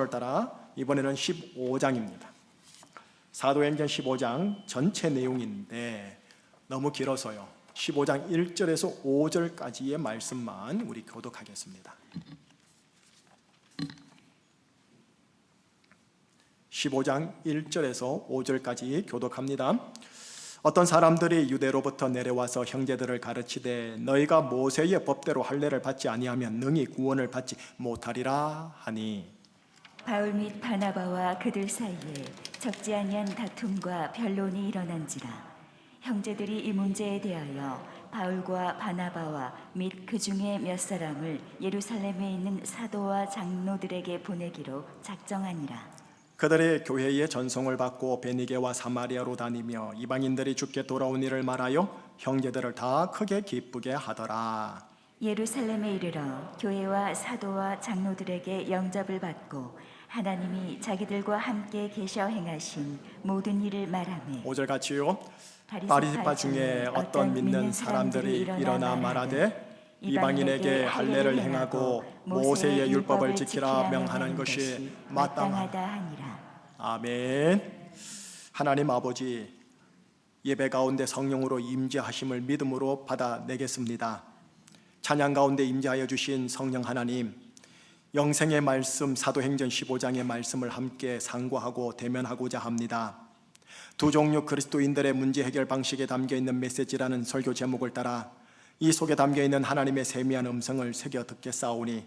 따라 이번에는 15장입니다. 사도행전 15장 전체 내용인데 너무 길어서요. 15장 1절에서 5절까지의 말씀만 우리 교독하겠습니다. 15장 1절에서 5절까지 교독합니다. 어떤 사람들이 유대로부터 내려와서 형제들을 가르치되 너희가 모세의 법대로 할례를 받지 아니하면 능히 구원을 받지 못하리라 하니, 바울 및 바나바와 그들 사이에 적지 아니한 다툼과 변론이 일어난지라 형제들이 이 문제에 대하여 바울과 바나바와 및 그 중에 몇 사람을 예루살렘에 있는 사도와 장로들에게 보내기로 작정하니라. 그들의 교회의 전송을 받고 베니게와 사마리아로 다니며 이방인들이 주께 돌아온 일을 말하여 형제들을 다 크게 기쁘게 하더라. 예루살렘에 이르러 교회와 사도와 장로들에게 영접을 받고 하나님이 자기들과 함께 계셔 행하신 모든 일을 말하며 5절 같이요. 바리새파 중에 어떤 믿는 사람들이 일어나 말하되 이방인에게 할례를 행하고 모세의 율법을 지키라 명하는 것이 마땅하다 하니라. 아멘. 하나님 아버지, 예배 가운데 성령으로 임재하심을 믿음으로 받아내겠습니다. 찬양 가운데 임재하여 주신 성령 하나님, 영생의 말씀 사도행전 15장의 말씀을 함께 상고하고 대면하고자 합니다. 두 종류 그리스도인들의 문제 해결 방식에 담겨있는 메시지라는 설교 제목을 따라 이 속에 담겨있는 하나님의 세미한 음성을 새겨 듣겠사오니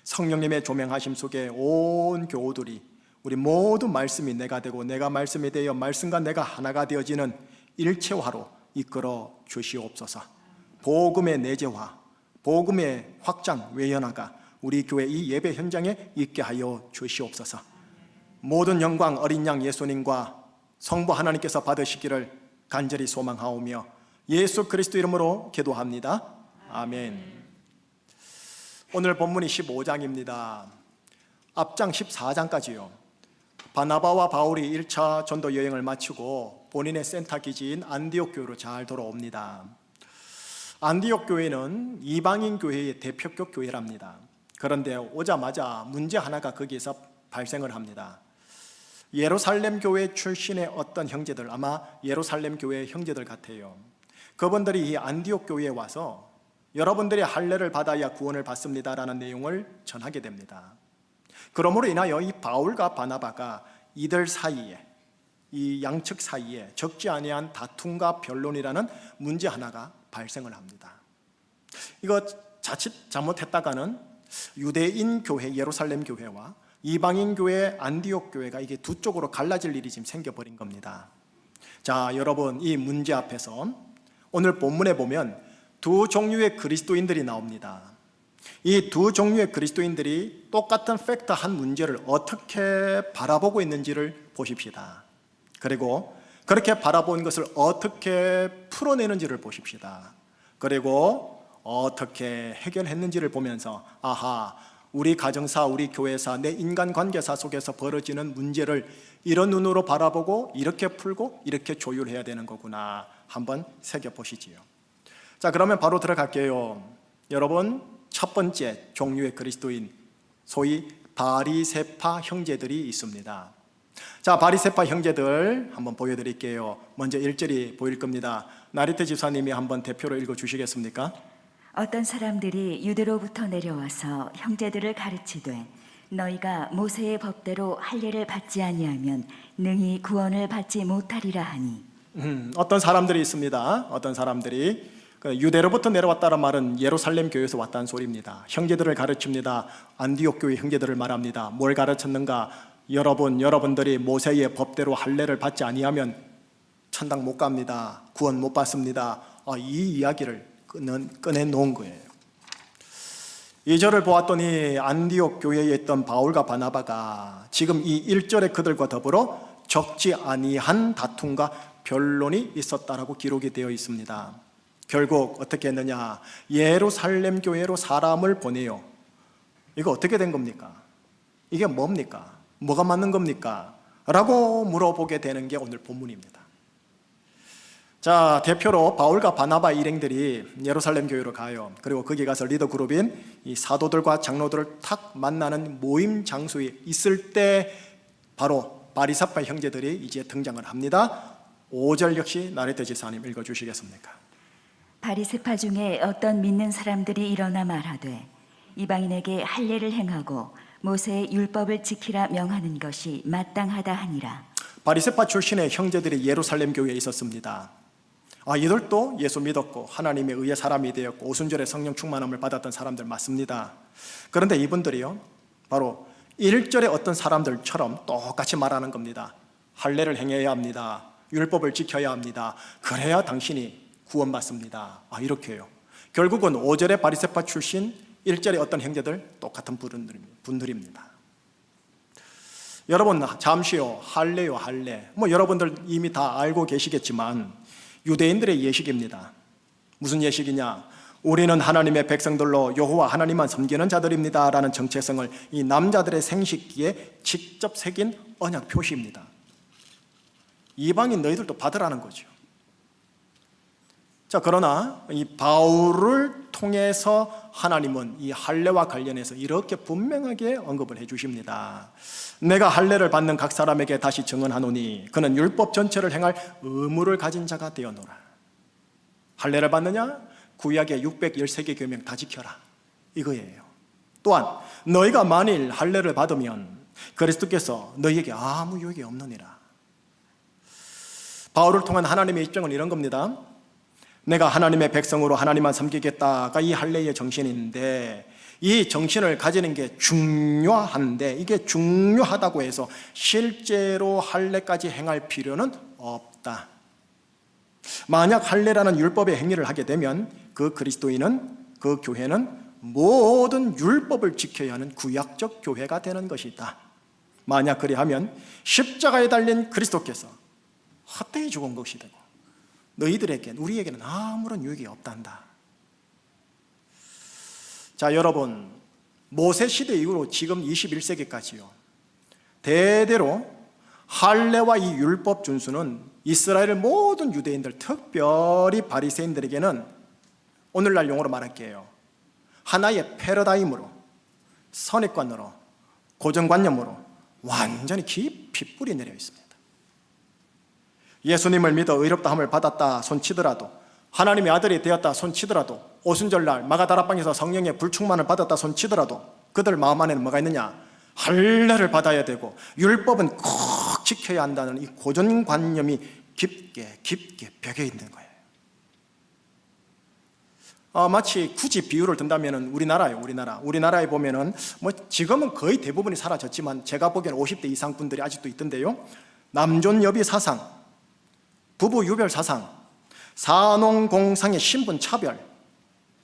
성령님의 조명하심 속에 온 교우들이 우리 모두 말씀이 내가 되고 내가 말씀이 되어 말씀과 내가 하나가 되어지는 일체화로 이끌어 주시옵소서. 복음의 내재화, 복음의 확장, 외연화가 우리 교회 이 예배 현장에 있게 하여 주시옵소서. 모든 영광 어린 양 예수님과 성부 하나님께서 받으시기를 간절히 소망하오며 예수 그리스도 이름으로 기도합니다. 아멘. 오늘 본문이 15장입니다. 앞장 14장까지요. 바나바와 바울이 1차 전도 여행을 마치고 본인의 센터 기지인 안디옥 교회로 잘 돌아옵니다. 안디옥 교회는 이방인 교회의 대표격 교회랍니다. 그런데 오자마자 문제 하나가 거기에서 발생을 합니다. 예루살렘 교회 출신의 어떤 형제들, 아마 예루살렘 교회 형제들 같아요. 그분들이 이 안디옥 교회에 와서 여러분들이 할례를 받아야 구원을 받습니다라는 내용을 전하게 됩니다. 그러므로 인하여 이 바울과 바나바가 이들 사이에, 이 양측 사이에 적지 아니한 다툼과 변론이라는 문제 하나가 발생을 합니다. 이거 자칫 잘못했다가는 유대인 교회 예루살렘 교회와 이방인 교회 안디옥 교회가 이게 두 쪽으로 갈라질 일이 지금 생겨버린 겁니다. 자, 여러분, 이 문제 앞에서 오늘 본문에 보면 두 종류의 그리스도인들이 나옵니다. 이 두 종류의 그리스도인들이 똑같은 팩트 한 문제를 어떻게 바라보고 있는지를 보십시다. 그리고 그렇게 바라본 것을 어떻게 풀어내는지를 보십시다. 그리고 어떻게 해결했는지를 보면서 아하, 우리 가정사, 우리 교회사, 내 인간관계사 속에서 벌어지는 문제를 이런 눈으로 바라보고 이렇게 풀고 이렇게 조율해야 되는 거구나 한번 새겨보시지요. 자, 그러면 바로 들어갈게요. 여러분, 첫 번째 종류의 그리스도인, 소위 바리새파 형제들이 있습니다. 자, 바리새파 형제들 한번 보여드릴게요. 먼저 1절이 보일 겁니다. 나리테 집사님이 한번 대표로 읽어주시겠습니까? 어떤 사람들이 유대로부터 내려와서 형제들을 가르치되 너희가 모세의 법대로 할례를 받지 아니하면 능히 구원을 받지 못하리라 하니. 어떤 사람들이 있습니다. 어떤 사람들이 유대로부터 내려왔다는 말은 예루살렘 교회에서 왔다는 소리입니다. 형제들을 가르칩니다. 안디옥 교회 형제들을 말합니다. 뭘 가르쳤는가? 여러분들이 모세의 법대로 할례를 받지 아니하면 천당 못 갑니다. 구원 못 받습니다. 이 이야기를 꺼내놓은 거예요. 2절을 보았더니 안디옥 교회에 있던 바울과 바나바가 지금 이 1절에 그들과 더불어 적지 아니한 다툼과 변론이 있었다라고 기록이 되어 있습니다. 결국 어떻게 했느냐? 예루살렘 교회로 사람을 보내요. 이거 어떻게 된 겁니까? 이게 뭡니까? 뭐가 맞는 겁니까? 라고 물어보게 되는 게 오늘 본문입니다. 자, 대표로 바울과 바나바 일행들이 예루살렘 교회로 가요. 그리고 거기 가서 리더 그룹인 이 사도들과 장로들을 탁 만나는 모임 장소에 있을 때 바로 바리새파 형제들이 이제 등장을 합니다. 5절 역시 나레트 지사님 읽어주시겠습니까? 바리새파 중에 어떤 믿는 사람들이 일어나 말하되 이방인에게 할례를 행하고 모세의 율법을 지키라 명하는 것이 마땅하다 하니라. 바리새파 출신의 형제들이 예루살렘 교회에 있었습니다. 이들도 예수 믿었고 하나님의 의의 사람이 되었고 오순절에 성령 충만함을 받았던 사람들 맞습니다. 그런데 이분들이요, 바로 1절의 어떤 사람들처럼 똑같이 말하는 겁니다. 할례를 행해야 합니다. 율법을 지켜야 합니다. 그래야 당신이 구원받습니다. 이렇게 해요. 결국은 5절의 바리새파 출신 1절의 어떤 형제들 똑같은 분들입니다. 여러분, 잠시요, 할례요, 할례. 여러분들 이미 다 알고 계시겠지만 유대인들의 예식입니다. 무슨 예식이냐? 우리는 하나님의 백성들로 여호와 하나님만 섬기는 자들입니다 라는 정체성을 이 남자들의 생식기에 직접 새긴 언약 표시입니다. 이방인 너희들도 받으라는 거죠. 자, 그러나 이 바울을 통해서 하나님은 이 할례와 관련해서 이렇게 분명하게 언급을 해 주십니다. 내가 할례를 받는 각 사람에게 다시 증언하노니 그는 율법 전체를 행할 의무를 가진 자가 되어노라. 할례를 받느냐? 구약의 613개 계명 다 지켜라, 이거예요. 또한 너희가 만일 할례를 받으면 그리스도께서 너희에게 아무 유익이 없느니라. 바울을 통한 하나님의 입장은 이런 겁니다. 내가 하나님의 백성으로 하나님만 섬기겠다가 이 할례의 정신인데, 이 정신을 가지는 게 중요한데 이게 중요하다고 해서 실제로 할례까지 행할 필요는 없다. 만약 할례라는 율법의 행위를 하게 되면 그 그리스도인은, 그 교회는 모든 율법을 지켜야 하는 구약적 교회가 되는 것이다. 만약 그리하면 십자가에 달린 그리스도께서 헛되이 죽은 것이 되고 너희들에게, 우리에게는 아무런 유익이 없단다. 자, 여러분, 모세 시대 이후로 지금 21세기까지요, 대대로 할례와 이 율법 준수는 이스라엘 모든 유대인들, 특별히 바리새인들에게는 오늘날 용어로 말할게요, 하나의 패러다임으로, 선입관으로, 고정관념으로 완전히 깊이 뿌리 내려 있습니다. 예수님을 믿어 의롭다함을 받았다 손치더라도, 하나님의 아들이 되었다 손치더라도, 오순절날 마가다락방에서 성령의 불충만을 받았다 손치더라도 그들 마음 안에는 뭐가 있느냐? 할례를 받아야 되고 율법은 꼭 지켜야 한다는 이 고정관념이 깊게 벽에 있는 거예요. 마치 굳이 비유를 든다면 우리나라에 보면은 지금은 거의 대부분이 사라졌지만 제가 보기에는 50대 이상 분들이 아직도 있던데요, 남존여비 사상, 부부 유별 사상, 산농공상의 신분 차별,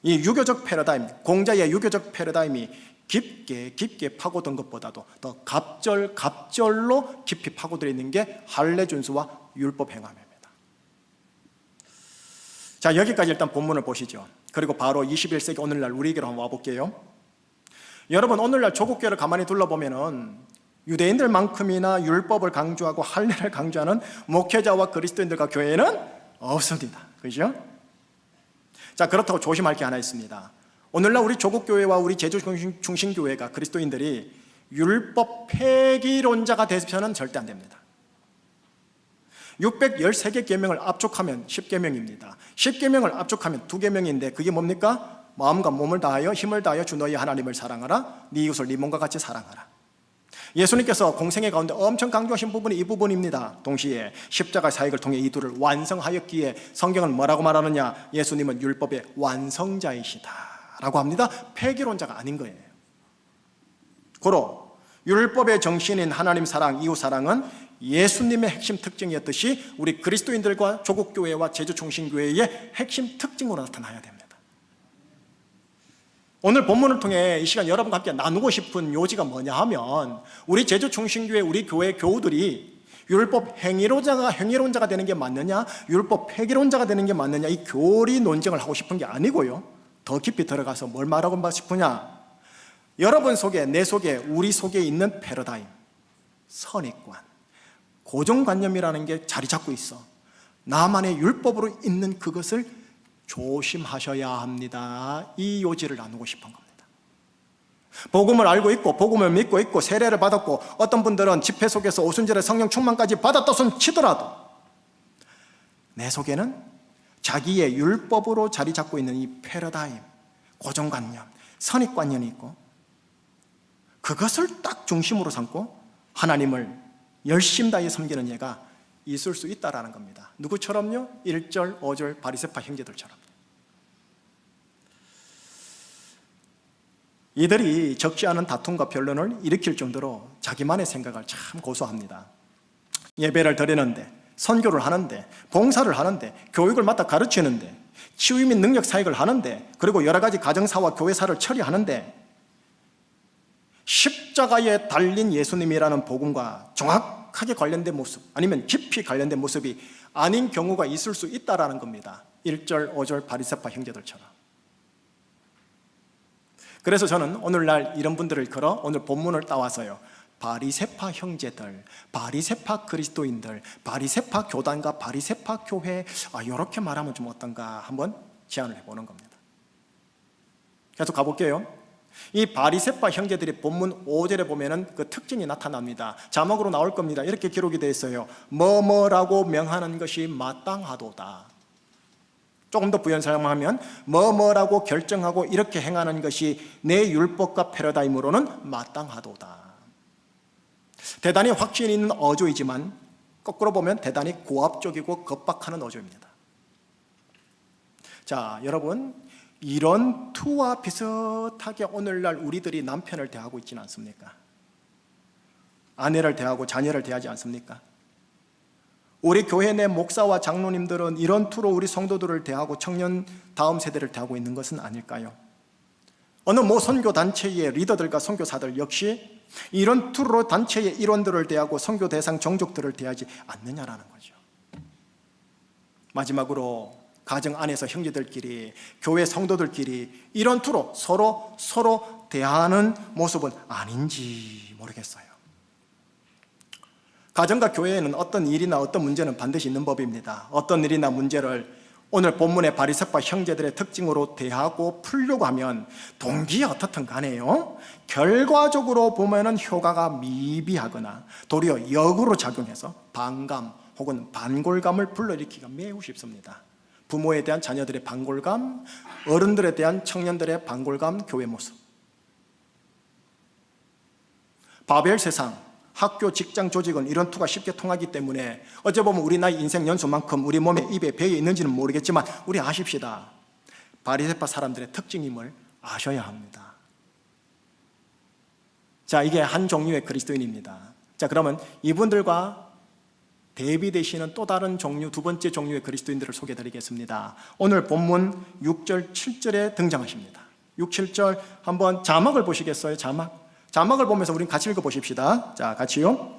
이 유교적 패러다임, 공자의 유교적 패러다임이 깊게 파고든 것보다도 더 갑절로 깊이 파고들어 있는 게 할례 준수와 율법 행함입니다. 자, 여기까지 일단 본문을 보시죠. 그리고 바로 21세기 오늘날 우리에게로 한번 와볼게요. 여러분, 오늘날 조국교회를 가만히 둘러보면은 유대인들만큼이나 율법을 강조하고 할례를 강조하는 목회자와 그리스도인들과 교회는 없습니다. 그죠? 자, 그렇다고 조심할 게 하나 있습니다. 오늘날 우리 조국교회와 우리 제주중심교회가, 그리스도인들이 율법 폐기론자가 되서는 절대 안 됩니다. 613개 계명을 압축하면 10계명입니다. 10계명을 압축하면 2계명인데 그게 뭡니까? 마음과 몸을 다하여 힘을 다하여 주 너희 하나님을 사랑하라, 네 이웃을 네 몸과 같이 사랑하라. 예수님께서 공생애 가운데 엄청 강조하신 부분이 이 부분입니다. 동시에 십자가 사역을 통해 이 둘을 완성하였기에 성경은 뭐라고 말하느냐? 예수님은 율법의 완성자이시다 라고 합니다. 폐기론자가 아닌 거예요. 고로 율법의 정신인 하나님 사랑, 이웃 사랑은 예수님의 핵심 특징이었듯이 우리 그리스도인들과 조국교회와 제주총신교회의 핵심 특징으로 나타나야 됩니다. 오늘 본문을 통해 이 시간 여러분과 함께 나누고 싶은 요지가 뭐냐 하면, 우리 제주총신교회, 우리 교회 교우들이 율법 행위론자가 되는 게 맞느냐, 율법 폐기론자가 되는 게 맞느냐, 이 교리 논쟁을 하고 싶은 게 아니고요, 더 깊이 들어가서 뭘 말하고 싶으냐, 여러분 속에, 내 속에, 우리 속에 있는 패러다임, 선입관, 고정관념이라는 게 자리 잡고 있어. 나만의 율법으로 있는 그것을 조심하셔야 합니다. 이 요지를 나누고 싶은 겁니다. 복음을 알고 있고 복음을 믿고 있고 세례를 받았고 어떤 분들은 집회 속에서 오순절에 성령 충만까지 받았다손 치더라도 내 속에는 자기의 율법으로 자리 잡고 있는 이 패러다임, 고정관념, 선입관념이 있고 그것을 딱 중심으로 삼고 하나님을 열심 다해 섬기는 예가 있을 수 있다라는 겁니다. 누구처럼요? 1절, 5절 바리새파 형제들처럼. 이들이 적지 않은 다툼과 변론을 일으킬 정도로 자기만의 생각을 참 고수합니다. 예배를 드리는데, 선교를 하는데, 봉사를 하는데, 교육을 맡아 가르치는데, 치유 및 능력 사역을 하는데, 그리고 여러 가지 가정사와 교회사를 처리하는데 십자가에 달린 예수님이라는 복음과 정확하게 관련된 모습, 아니면 깊이 관련된 모습이 아닌 경우가 있을 수 있다라는 겁니다. 1절, 5절 바리새파 형제들처럼. 그래서 저는 오늘날 이런 분들을 걸어 오늘 본문을 따와서요, 바리새파 형제들, 바리새파 그리스도인들, 바리새파 교단과 바리새파 교회, 이렇게 말하면 좀 어떤가 한번 제안을 해보는 겁니다. 계속 가볼게요. 이 바리새파 형제들이 본문 5절에 보면은 그 특징이 나타납니다. 자막으로 나올 겁니다. 이렇게 기록이 되어 있어요. 뭐뭐라고 명하는 것이 마땅하도다. 조금 더 부연 설명하면 뭐뭐라고 결정하고 이렇게 행하는 것이 내 율법과 패러다임으로는 마땅하도다. 대단히 확신 있는 어조이지만 거꾸로 보면 대단히 고압적이고 겁박하는 어조입니다. 자, 여러분, 이런 투와 비슷하게 오늘날 우리들이 남편을 대하고 있지는 않습니까? 아내를 대하고 자녀를 대하지 않습니까? 우리 교회 내 목사와 장로님들은 이런 투로 우리 성도들을 대하고 청년 다음 세대를 대하고 있는 것은 아닐까요? 어느 모 선교단체의 리더들과 선교사들 역시 이런 투로 단체의 일원들을 대하고 선교 대상 종족들을 대하지 않느냐라는 거죠. 마지막으로 가정 안에서 형제들끼리, 교회 성도들끼리 이런 투로 서로 대하는 모습은 아닌지 모르겠어요. 가정과 교회에는 어떤 일이나 어떤 문제는 반드시 있는 법입니다. 어떤 일이나 문제를 오늘 본문의 바리새파 형제들의 특징으로 대하고 풀려고 하면 동기가 어떻든 간에요, 결과적으로 보면은 효과가 미비하거나 도리어 역으로 작용해서 반감 혹은 반골감을 불러일으키기가 매우 쉽습니다. 부모에 대한 자녀들의 반골감, 어른들에 대한 청년들의 반골감, 교회 모습. 바벨 세상, 학교, 직장, 조직은 이런 투가 쉽게 통하기 때문에 어째 보면 우리 나이 인생 연수만큼 우리 몸에 입에 배에 있는지는 모르겠지만 우리 아십시다. 바리새파 사람들의 특징임을 아셔야 합니다. 자, 이게 한 종류의 그리스도인입니다. 자, 그러면 이분들과 대비되시는 또 다른 종류, 두 번째 종류의 그리스도인들을 소개해드리겠습니다. 오늘 본문 6절, 7절에 등장하십니다. 6, 7절 한번 자막을 보시겠어요? 자막을 보면서 우린 같이 읽어보십시다. 자, 같이요.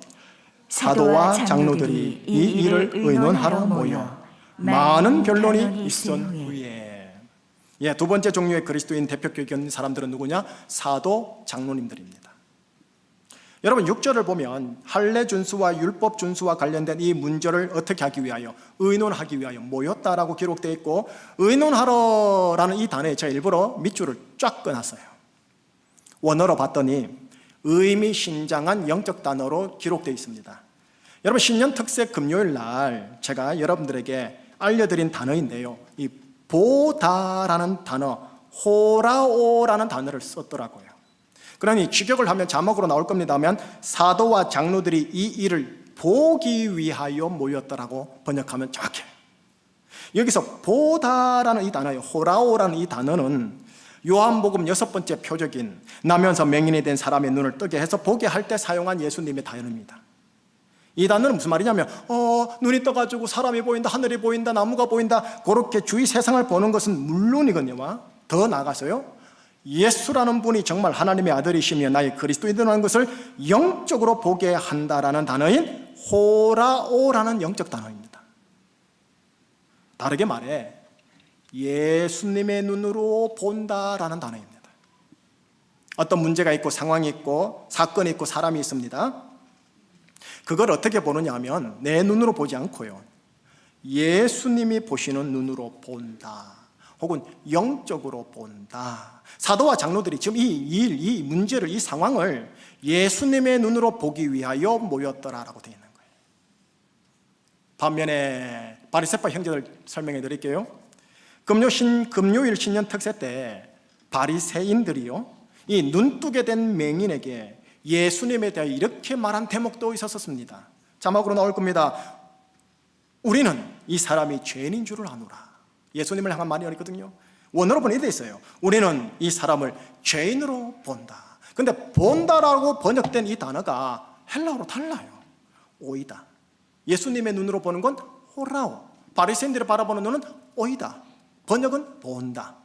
사도와 장로들이 이 일을 의논하러 모여 많은 변론이 있은 후에. 두 번째 종류의 그리스도인 대표격인 사람들은 누구냐? 사도, 장로님들입니다. 여러분, 6절을 보면 할례 준수와 율법 준수와 관련된 이 문제를 어떻게 하기 위하여, 의논하기 위하여 모였다라고 기록되어 있고, 의논하러라는 이 단어에 제가 일부러 밑줄을 쫙 끊었어요. 원어로 봤더니 의미심장한 영적 단어로 기록되어 있습니다. 여러분, 신년 특색 금요일 날 제가 여러분들에게 알려드린 단어인데요, 이 보다라는 단어, 호라오라는 단어를 썼더라고요. 그러니 직역을 하면 자막으로 나올 겁니다 하면 사도와 장로들이 이 일을 보기 위하여 모였다라고 번역하면 정확해요. 여기서 보다라는 이 단어예요. 호라오라는 이 단어는 요한복음 6번째 표적인 나면서 맹인이 된 사람의 눈을 뜨게 해서 보게 할 때 사용한 예수님의 단어입니다. 이 단어는 무슨 말이냐면 눈이 떠가지고 사람이 보인다, 하늘이 보인다, 나무가 보인다, 그렇게 주위 세상을 보는 것은 물론이거든요. 더 나아가서요, 예수라는 분이 정말 하나님의 아들이시며 나의 그리스도인이라는 것을 영적으로 보게 한다라는 단어인 호라오라는 영적 단어입니다. 다르게 말해 예수님의 눈으로 본다라는 단어입니다. 어떤 문제가 있고 상황이 있고 사건이 있고 사람이 있습니다. 그걸 어떻게 보느냐 하면 내 눈으로 보지 않고요, 예수님이 보시는 눈으로 본다, 혹은 영적으로 본다. 사도와 장로들이 지금 이 문제를, 이 상황을 예수님의 눈으로 보기 위하여 모였더라라고 되어 있는 거예요. 반면에 바리새파 형제들 설명해 드릴게요. 금요일 신년 특세 때 바리새인들이요, 이 눈뜨게 된 맹인에게 예수님에 대해 이렇게 말한 대목도 있었습니다. 자막으로 나올 겁니다. 우리는 이 사람이 죄인인 줄을 아노라. 예수님을 향한 말이 있거든요. 원어로 번역되어 있어요. 우리는 이 사람을 죄인으로 본다. 근데 본다라고 번역된 이 단어가 헬라어로 달라요. 오이다. 예수님의 눈으로 보는 건 호라오, 바리새인들을 바라보는 눈은 오이다. 번역은 본다.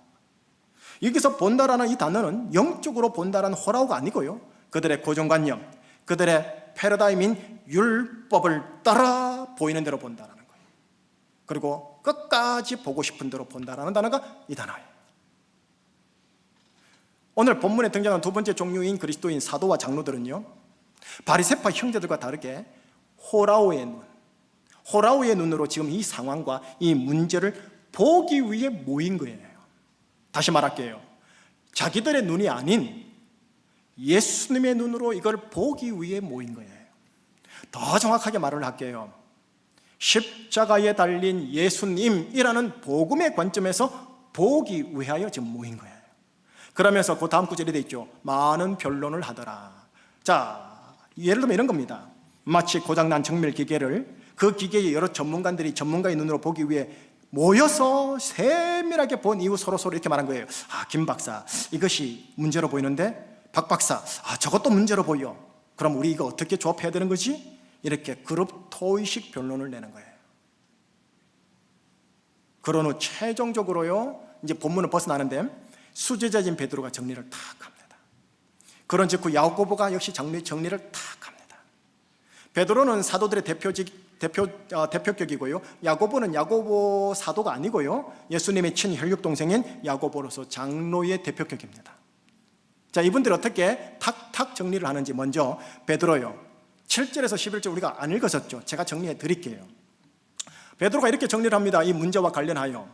여기서 본다라는 이 단어는 영적으로 본다라는 호라오가 아니고요, 그들의 고정관념, 그들의 패러다임인 율법을 따라 보이는 대로 본다라는 거예요. 그리고 끝까지 보고 싶은 대로 본다라는 단어가 이 단어예요. 오늘 본문에 등장한 두 번째 종류인 그리스도인 사도와 장로들은요, 바리새파 형제들과 다르게 호라오의 눈으로 지금 이 상황과 이 문제를 보기 위해 모인 거예요. 다시 말할게요. 자기들의 눈이 아닌 예수님의 눈으로 이걸 보기 위해 모인 거예요. 더 정확하게 말을 할게요. 십자가에 달린 예수님이라는 복음의 관점에서 보기 위하여 지금 모인 거예요. 그러면서 그 다음 구절에 되어 있죠. 많은 변론을 하더라. 자, 예를 들면 이런 겁니다. 마치 고장난 정밀 기계를, 그 기계의 여러 전문가들이 전문가의 눈으로 보기 위해 모여서 세밀하게 본 이후 서로 이렇게 말한 거예요. 아, 김 박사, 이것이 문제로 보이는데, 박 박사, 아, 저것도 문제로 보여. 그럼 우리 이거 어떻게 조합해야 되는 거지? 이렇게 그룹 토의식 변론을 내는 거예요. 그런 후 최종적으로요, 이제 본문을 벗어나는데 수제자인 베드로가 정리를 탁 합니다. 그런 직후 야고보가 역시 정리를 탁 합니다. 베드로는 사도들의 대표격이고요, 야고보는 야고보 사도가 아니고요, 예수님의 친혈육 동생인 야고보로서 장로의 대표격입니다. 자, 이분들이 어떻게 탁탁 정리를 하는지 먼저 베드로요, 7절에서 11절 우리가 안 읽었었죠. 제가 정리해 드릴게요. 베드로가 이렇게 정리를 합니다. 이 문제와 관련하여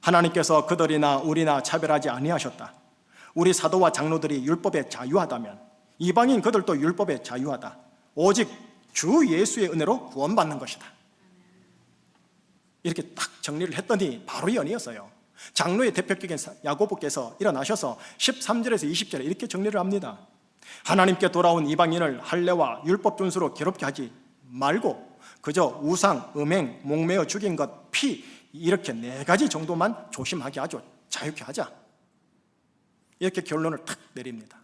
하나님께서 그들이나 우리나 차별하지 아니하셨다. 우리 사도와 장로들이 율법에 자유하다면 이방인 그들도 율법에 자유하다. 오직 주 예수의 은혜로 구원받는 것이다. 이렇게 딱 정리를 했더니 바로 연이었어요. 장로의 대표격인 야고보께서 일어나셔서 13절에서 20절에 이렇게 정리를 합니다. 하나님께 돌아온 이방인을 할례와 율법 준수로 괴롭게 하지 말고 그저 우상, 음행, 목매어 죽인 것, 피, 이렇게 4가지 정도만 조심하게 하죠. 자유케 하자. 이렇게 결론을 탁 내립니다.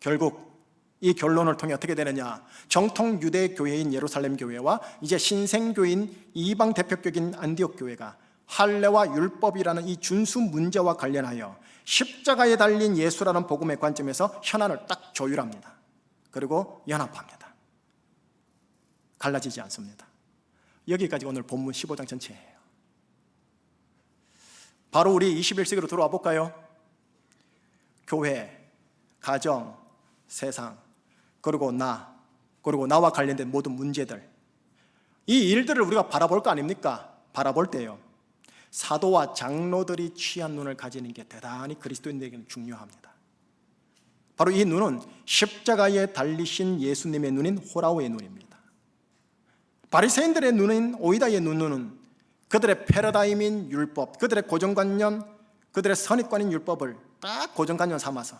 결국 이 결론을 통해 어떻게 되느냐, 정통 유대 교회인 예루살렘 교회와 이제 신생교인 이방 대표격인 안디옥 교회가 할례와 율법이라는 이 준수 문제와 관련하여 십자가에 달린 예수라는 복음의 관점에서 현안을 딱 조율합니다. 그리고 연합합니다. 갈라지지 않습니다. 여기까지 오늘 본문 15장 전체예요. 바로 우리 21세기로 들어와 볼까요? 교회, 가정, 세상, 그리고 나와 관련된 모든 문제들, 이 일들을 우리가 바라볼 거 아닙니까? 바라볼 때요, 사도와 장로들이 취한 눈을 가지는 게 대단히 그리스도인들에게는 중요합니다. 바로 이 눈은 십자가에 달리신 예수님의 눈인 호라오의 눈입니다. 바리새인들의 눈인 오이다의 눈은 그들의 패러다임인 율법, 그들의 고정관념, 그들의 선입관인 율법을 딱 고정관념 삼아서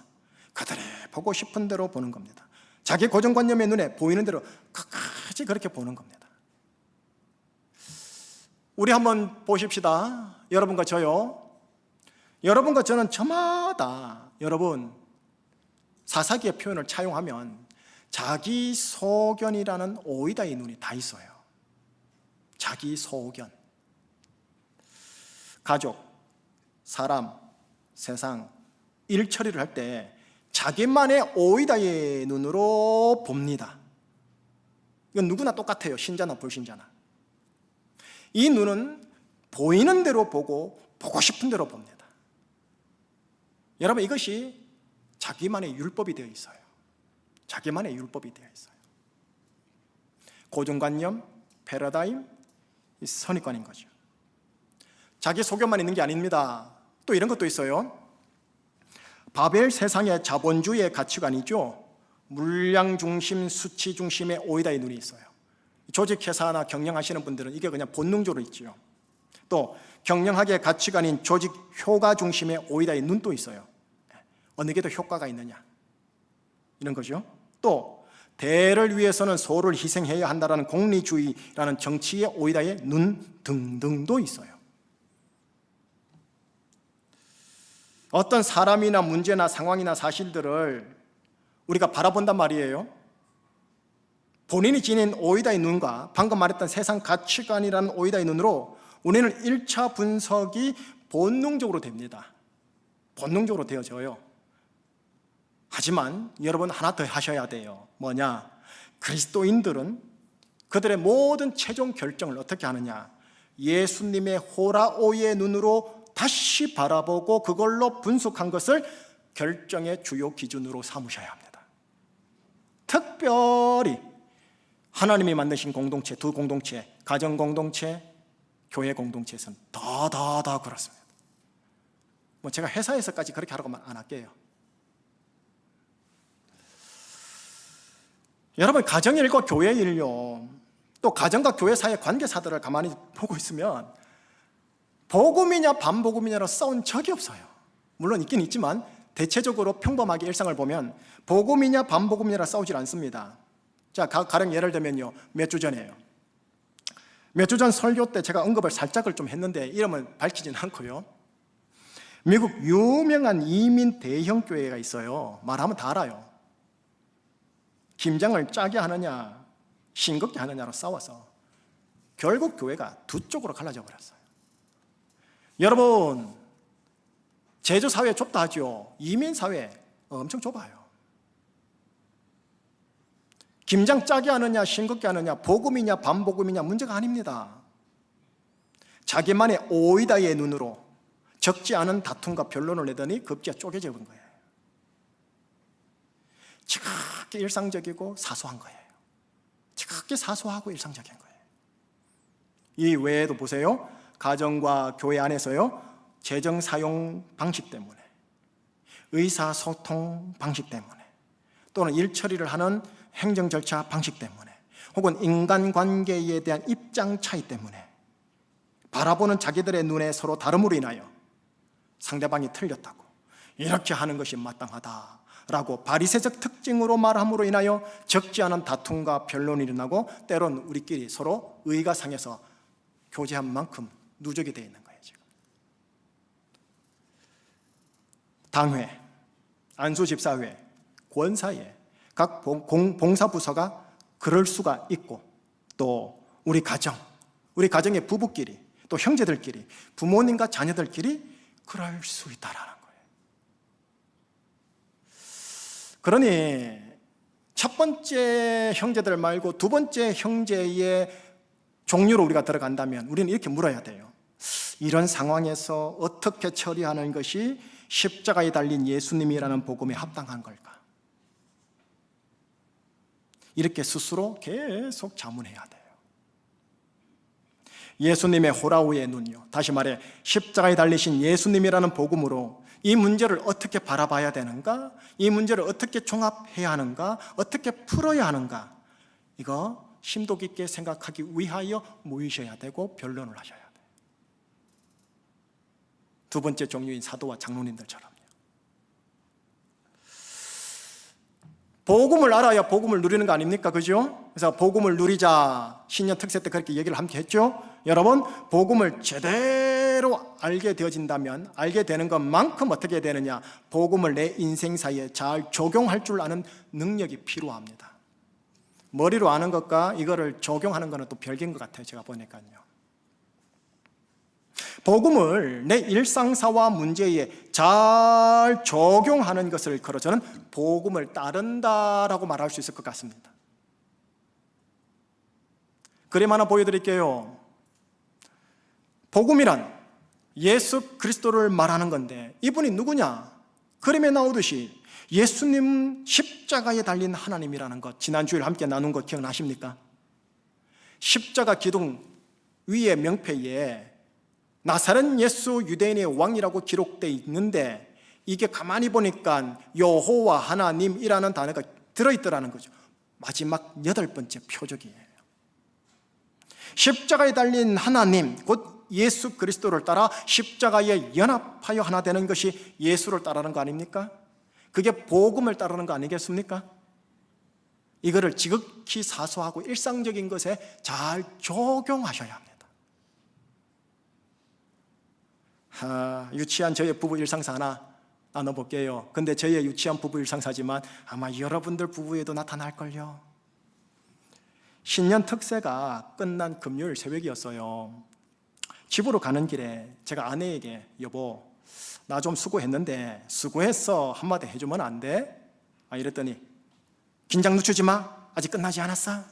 그들의 보고 싶은 대로 보는 겁니다. 자기 고정관념의 눈에 보이는 대로 끝까지 그렇게 보는 겁니다. 우리 한번 보십시다. 여러분과 저요, 여러분과 저는 저마다 여러분 사사기의 표현을 차용하면 자기 소견이라는 오이다의 눈이 다 있어요. 자기 소견. 가족, 사람, 세상, 일 처리를 할 때 자기만의 오이다의 눈으로 봅니다. 이건 누구나 똑같아요. 신자나 불신자나. 이 눈은 보이는 대로 보고 싶은 대로 봅니다. 여러분, 이것이 자기만의 율법이 되어 있어요. 자기만의 율법이 되어 있어요. 고정관념, 패러다임, 이 선입관인 거죠. 자기 소견만 있는 게 아닙니다. 또 이런 것도 있어요. 바벨 세상의 자본주의의 가치관이죠. 물량 중심, 수치 중심의 오이다의 눈이 있어요. 조직회사나 경영하시는 분들은 이게 그냥 본능적으로 있죠. 또 경영학의 가치관인 조직 효과 중심의 오이다의 눈도 있어요. 어느 게 더 효과가 있느냐 이런 거죠. 또 대를 위해서는 소를 희생해야 한다는 공리주의라는 정치의 오이다의 눈 등등도 있어요. 어떤 사람이나 문제나 상황이나 사실들을 우리가 바라본단 말이에요. 본인이 지닌 오이다의 눈과 방금 말했던 세상 가치관이라는 오이다의 눈으로 우리는 1차 분석이 본능적으로 됩니다. 본능적으로 되어져요. 하지만 여러분 하나 더 하셔야 돼요. 뭐냐? 그리스도인들은 그들의 모든 최종 결정을 어떻게 하느냐? 예수님의 호라오이의 눈으로 다시 바라보고 그걸로 분석한 것을 결정의 주요 기준으로 삼으셔야 합니다. 특별히 하나님이 만드신 공동체, 두 공동체, 가정 공동체, 교회 공동체에서는 더 그렇습니다. 뭐 제가 회사에서까지 그렇게 하라고 안 할게요. 여러분, 가정의 일과 교회의 일요, 또 가정과 교회 사이의 관계사들을 가만히 보고 있으면 복음이냐 반복음이냐로 싸운 적이 없어요. 물론 있긴 있지만 대체적으로 평범하게 일상을 보면 복음이냐 반복음이냐로 싸우질 않습니다. 자, 가령 예를 들면요, 몇 주 전에요. 몇 주 전 설교 때 제가 언급을 살짝을 좀 했는데 이름은 밝히진 않고요. 미국 유명한 이민 대형 교회가 있어요. 말하면 다 알아요. 김장을 짜게 하느냐 싱겁게 하느냐로 싸워서 결국 교회가 두 쪽으로 갈라져 버렸어요. 여러분, 제주사회 좁다 하죠. 이민사회 엄청 좁아요. 김장 짜게 하느냐 싱겁게 하느냐, 복음이냐 반복음이냐 문제가 아닙니다. 자기만의 오이다의 눈으로 적지 않은 다툼과 변론을 내더니 급기야 쪼개져 본 거예요. 지극히 일상적이고 사소한 거예요. 지극히 사소하고 일상적인 거예요. 이 외에도 보세요. 가정과 교회 안에서요, 재정 사용 방식 때문에, 의사소통 방식 때문에, 또는 일 처리를 하는 행정 절차 방식 때문에, 혹은 인간관계에 대한 입장 차이 때문에 바라보는 자기들의 눈에 서로 다름으로 인하여 상대방이 틀렸다고, 이렇게 하는 것이 마땅하다라고 바리새적 특징으로 말함으로 인하여 적지 않은 다툼과 변론이 일어나고 때론 우리끼리 서로 의가 상해서 교제한 만큼 누적이 되어 있는 거예요. 지금 당회, 안수집사회, 권사회, 각 봉사부서가 그럴 수가 있고, 또 우리 가정의 부부끼리, 또 형제들끼리, 부모님과 자녀들끼리 그럴 수 있다라는 거예요. 그러니 첫 번째 형제들 말고 두 번째 형제의 종류로 우리가 들어간다면 우리는 이렇게 물어야 돼요. 이런 상황에서 어떻게 처리하는 것이 십자가에 달린 예수님이라는 복음에 합당한 걸까? 이렇게 스스로 계속 자문해야 돼요. 예수님의 호라우의 눈이요, 다시 말해 십자가에 달리신 예수님이라는 복음으로 이 문제를 어떻게 바라봐야 되는가, 이 문제를 어떻게 종합해야 하는가, 어떻게 풀어야 하는가, 이거 심도 깊게 생각하기 위하여 모이셔야 되고 변론을 하셔야 돼요. 두 번째 종류인 사도와 장로님들처럼요. 복음을 알아야 복음을 누리는 거 아닙니까? 그죠? 그래서 복음을 누리자, 신년 특세 때 그렇게 얘기를 함께 했죠. 여러분, 복음을 제대로 알게 되어진다면 알게 되는 것만큼 어떻게 되느냐, 복음을 내 인생 사이에 잘 적용할 줄 아는 능력이 필요합니다. 머리로 아는 것과 이거를 적용하는 것은 또 별개인 것 같아요. 제가 보니까요. 복음을 내 일상사와 문제에 잘 적용하는 것을 걸어 저는 복음을 따른다라고 말할 수 있을 것 같습니다. 그림 하나 보여드릴게요. 복음이란 예수 그리스도를 말하는 건데 이분이 누구냐? 그림에 나오듯이 예수님 십자가에 달린 하나님이라는 것, 지난주에 함께 나눈 것 기억나십니까? 십자가 기둥 위에 명패에 나사렛 예수 유대인의 왕이라고 기록되어 있는데 이게 가만히 보니까 여호와 하나님이라는 단어가 들어있더라는 거죠. 마지막 8번째 표적이에요. 십자가에 달린 하나님, 곧 예수 그리스도를 따라 십자가에 연합하여 하나 되는 것이 예수를 따르는 거 아닙니까? 그게 복음을 따르는 거 아니겠습니까? 이거를 지극히 사소하고 일상적인 것에 잘 적용하셔야 합니다. 유치한 저의 부부 일상사 하나 나눠볼게요. 근데 저의 유치한 부부 일상사지만 아마 여러분들 부부에도 나타날걸요. 신년 특세가 끝난 금요일 새벽이었어요. 집으로 가는 길에 제가 아내에게 여보, 나 좀 수고했는데 수고했어 한마디 해주면 안 돼? 이랬더니 긴장 늦추지 마, 아직 끝나지 않았어.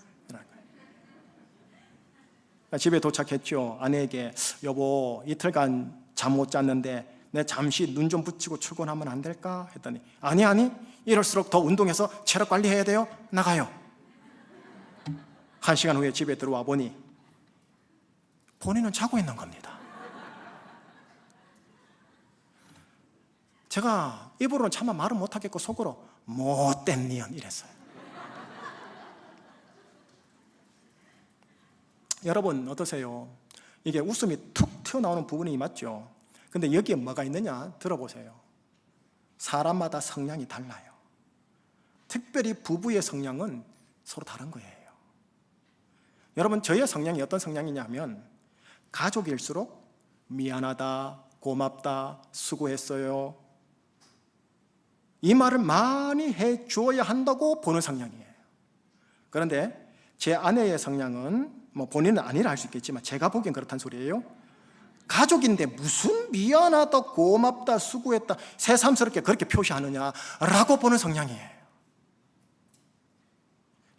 집에 도착했죠. 아내에게 여보, 이틀간 잠 못 잤는데 내 잠시 눈 좀 붙이고 출근하면 안 될까? 했더니 아니 이럴수록 더 운동해서 체력 관리해야 돼요. 나가요. 1시간 후에 집에 들어와 보니 본인은 자고 있는 겁니다. 제가 입으로는 차마 말은 못하겠고 속으로 못된 니언 이랬어요. 여러분 어떠세요? 이게 웃음이 툭 튀어나오는 부분이 맞죠? 근데 여기에 뭐가 있느냐 들어보세요. 사람마다 성향이 달라요. 특별히 부부의 성향은 서로 다른 거예요. 여러분 저의 성향이 어떤 성향이냐면 가족일수록 미안하다, 고맙다, 수고했어요 이 말을 많이 해주어야 한다고 보는 성향이에요. 그런데 제 아내의 성향은 본인은 아니라 할 수 있겠지만 제가 보기엔 그렇단 소리예요. 가족인데 무슨 미안하다, 고맙다, 수고했다 새삼스럽게 그렇게 표시하느냐라고 보는 성향이에요.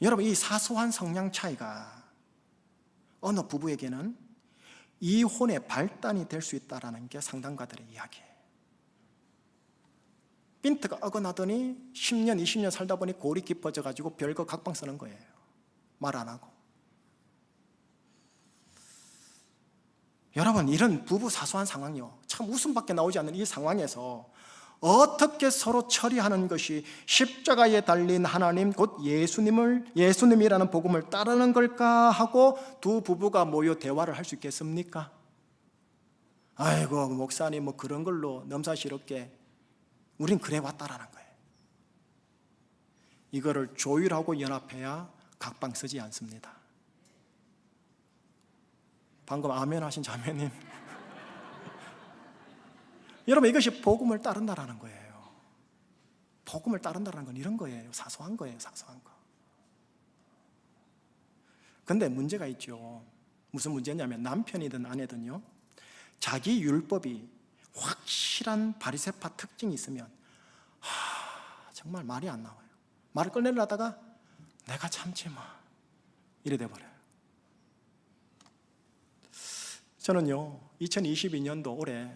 여러분 이 사소한 성향 차이가 어느 부부에게는 이혼의 발단이 될 수 있다는 게 상담가들의 이야기예요. 빈트가 어긋나더니 10년, 20년 살다 보니 골이 깊어져가지고 별거 각방 쓰는 거예요. 말 안 하고. 여러분 이런 부부 사소한 상황이요, 참 웃음밖에 나오지 않는 이 상황에서 어떻게 서로 처리하는 것이 십자가에 달린 하나님 곧 예수님이라는 복음을 따르는 걸까 하고 두 부부가 모여 대화를 할 수 있겠습니까? 아이고 목사님 그런 걸로 넘사시럽게 우린 그래 왔다라는 거예요. 이거를 조율하고 연합해야 각방 쓰지 않습니다. 방금 아멘 하신 자매님 여러분 이것이 복음을 따른다라는 거예요. 복음을 따른다는 건 이런 거예요. 사소한 거예요. 사소한 거. 근데 문제가 있죠. 무슨 문제냐면 남편이든 아내든요, 자기 율법이 확실한 바리새파 특징이 있으면 정말 말이 안 나와요. 말을 꺼내려다가 내가 참지 마 이래 돼버려요. 저는요 2022년도 올해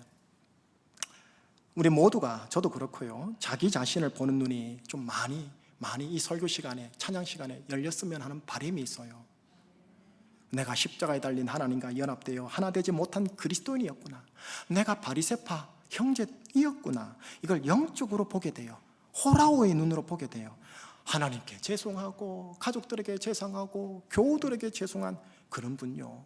우리 모두가, 저도 그렇고요, 자기 자신을 보는 눈이 좀 많이 이 설교 시간에, 찬양 시간에 열렸으면 하는 바람이 있어요. 내가 십자가에 달린 하나님과 연합되어 하나 되지 못한 그리스도인이었구나, 내가 바리새파 형제이었구나, 이걸 영적으로 보게 돼요. 호라오의 눈으로 보게 돼요. 하나님께 죄송하고 가족들에게 죄송하고 교우들에게 죄송한 그런 분요.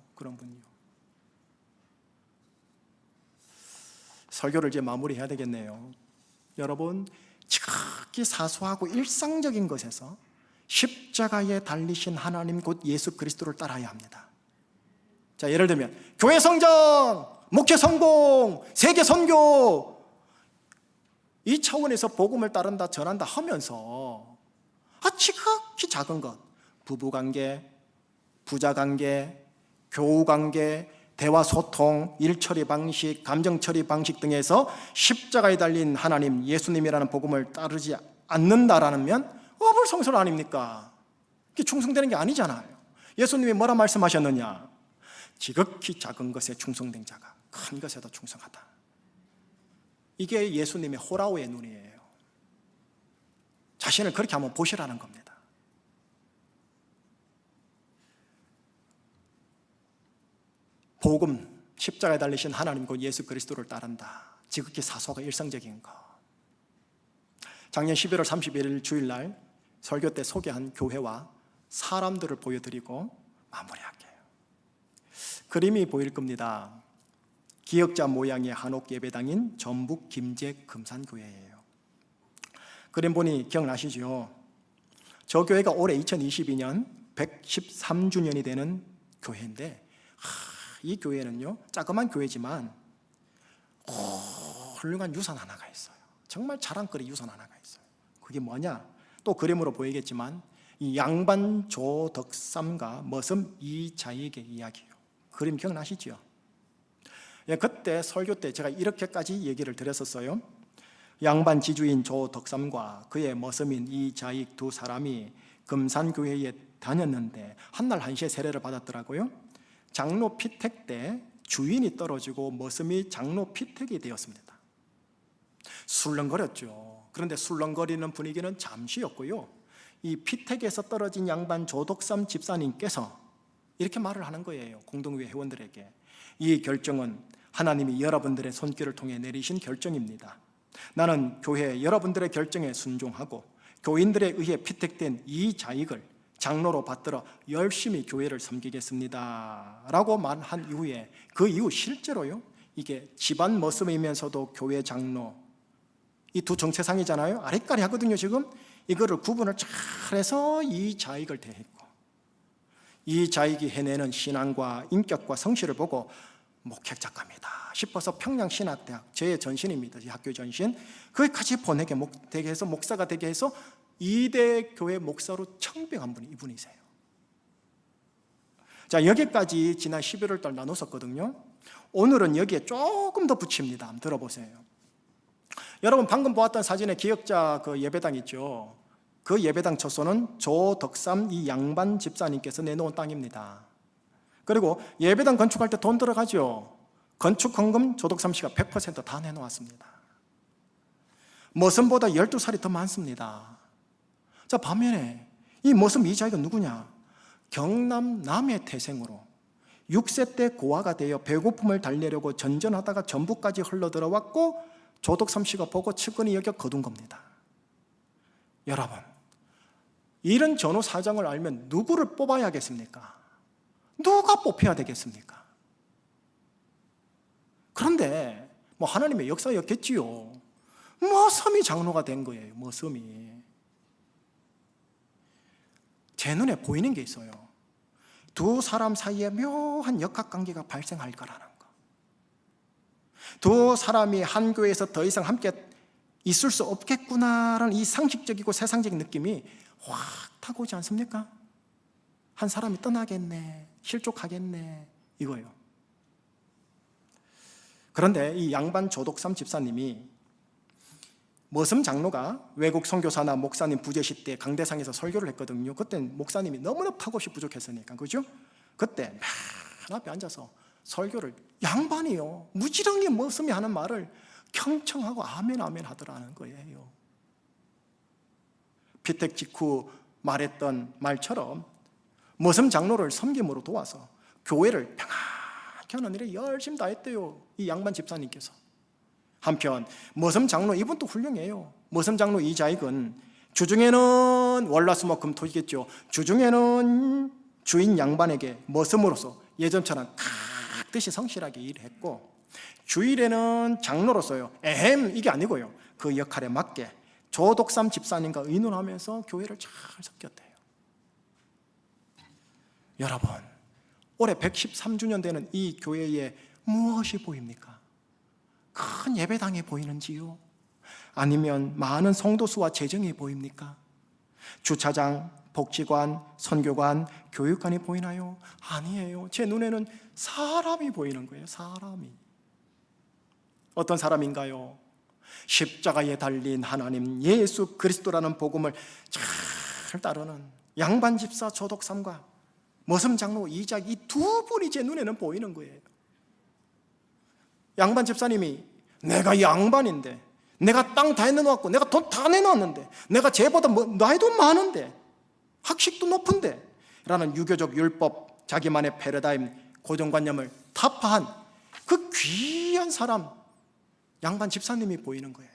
설교를 이제 마무리해야 되겠네요. 여러분 지극히 사소하고 일상적인 것에서 십자가에 달리신 하나님 곧 예수 그리스도를 따라야 합니다. 자, 예를 들면 교회 성장, 목회 성공, 세계 선교, 이 차원에서 복음을 따른다, 전한다 하면서 지극히 작은 것, 부부관계, 부자관계, 교우관계, 대화 소통, 일처리 방식, 감정처리 방식 등에서 십자가에 달린 하나님 예수님이라는 복음을 따르지 않는다라면 어불성설 아닙니까? 그게 충성되는 게 아니잖아요. 예수님이 뭐라 말씀하셨느냐? 지극히 작은 것에 충성된 자가 큰 것에도 충성하다. 이게 예수님의 호라오의 눈이에요. 자신을 그렇게 한번 보시라는 겁니다. 복음, 십자가에 달리신 하나님 곧 예수 그리스도를 따른다. 지극히 사소하고 일상적인 거. 작년 11월 31일 주일날 설교 때 소개한 교회와 사람들을 보여드리고 마무리할게요. 그림이 보일 겁니다. 기역자 모양의 한옥 예배당인 전북 김제 금산교회예요. 그림 보니 기억나시죠? 저 교회가 올해 2022년 113주년이 되는 교회인데, 이 교회는요, 자그만 교회지만 훌륭한 유산 하나가 있어요. 정말 자랑거리 유산 하나가 있어요. 그게 뭐냐? 또 그림으로 보이겠지만 이 양반 조덕삼과 머슴 이자익의 이야기예요. 그림 기억나시죠? 예, 그때 설교 때 제가 이렇게까지 얘기를 드렸었어요. 양반 지주인 조덕삼과 그의 머슴인 이자익 두 사람이 금산교회에 다녔는데 한날 1시에 세례를 받았더라고요. 장로 피택 때 주인이 떨어지고 머슴이 장로 피택이 되었습니다. 술렁거렸죠. 그런데 술렁거리는 분위기는 잠시였고요. 이 피택에서 떨어진 양반 조덕삼 집사님께서 이렇게 말을 하는 거예요. 공동회 회원들에게. 이 결정은 하나님이 여러분들의 손길을 통해 내리신 결정입니다. 나는 교회 여러분들의 결정에 순종하고 교인들에 의해 피택된 이 자익을 장로로 받들어 열심히 교회를 섬기겠습니다 라고 말한 이후에, 그 이후 실제로요, 이게 집안 머슴이면서도 교회 장로, 이 두 정체상이잖아요. 아리까리 하거든요. 지금 이거를 구분을 잘해서 이 자익을 대했고, 이 자익이 해내는 신앙과 인격과 성실을 보고 목회작가입니다 싶어서 평양신학대학, 제 전신입니다. 제 학교 전신, 거기까지 보내게 되게 해서 목사가 되게 해서 2대 교회 목사로 청빙한 분이 이분이세요. 자, 여기까지 지난 11월 달 나눴었거든요. 오늘은 여기에 조금 더 붙입니다. 한번 들어보세요. 여러분 방금 보았던 사진에 기역자 그 예배당 있죠. 그 예배당 처소는 조덕삼 이 양반 집사님께서 내놓은 땅입니다. 그리고 예배당 건축할 때 돈 들어가죠. 건축 헌금 조덕삼 씨가 100% 다 내놓았습니다. 머슴보다 12살이 더 많습니다. 자, 반면에 이 머슴 이자익은 누구냐? 경남 남해 태생으로 6세 때 고아가 되어 배고픔을 달래려고 전전하다가 전북까지 흘러들어왔고 조덕삼 씨가 보고 측은히 여겨 거둔 겁니다. 여러분, 이런 전후 사정을 알면 누구를 뽑아야겠습니까? 누가 뽑혀야 되겠습니까? 그런데 뭐 하나님의 역사였겠지요. 머슴이 장로가 된 거예요. 머슴이. 제 눈에 보이는 게 있어요. 두 사람 사이에 묘한 역학관계가 발생할 거라는 거. 두 사람이 한 교회에서 더 이상 함께 있을 수 없겠구나라는 이 상식적이고 세상적인 느낌이 확 타고 오지 않습니까? 한 사람이 떠나겠네, 실족하겠네, 이거예요. 그런데 이 양반 조덕삼 집사님이 머슴 장로가 외국 선교사나 목사님 부재시 때 강대상에서 설교를 했거든요. 그땐 목사님이 너무나 턱없이 부족했으니까, 그죠? 그때 맨 앞에 앉아서 설교를, 양반이요, 무지렁이 머슴이 하는 말을 경청하고 아멘 아멘 하더라는 거예요. 피택 직후 말했던 말처럼 머슴 장로를 섬김으로 도와서 교회를 평안케 하는 일에 열심히 다했대요, 이 양반 집사님께서. 한편 머슴 장로 이분도 훌륭해요. 머슴 장로 이자익은 주중에는 월화수목금토이겠죠. 주중에는 주인 양반에게 머슴으로서 예전처럼 각듯이 성실하게 일했고, 주일에는 장로로서요, 이게 아니고요, 그 역할에 맞게 조덕삼 집사님과 의논하면서 교회를 잘 섬겼대요. 여러분, 올해 113주년 되는 이 교회에 무엇이 보입니까? 큰 예배당이 보이는지요? 아니면 많은 성도수와 재정이 보입니까? 주차장, 복지관, 선교관, 교육관이 보이나요? 아니에요. 제 눈에는 사람이 보이는 거예요. 사람이. 어떤 사람인가요? 십자가에 달린 하나님 예수 그리스도라는 복음을 잘 따르는 양반 집사 조덕삼과 머슴 장로 이자익, 이 두 분이 제 눈에는 보이는 거예요. 양반 집사님이 내가 양반인데, 내가 땅 다 내놓았고, 내가 돈 다 내놓았는데, 내가 쟤보다 나이도 많은데, 학식도 높은데 라는 유교적 율법, 자기만의 패러다임, 고정관념을 타파한 그 귀한 사람 양반 집사님이 보이는 거예요.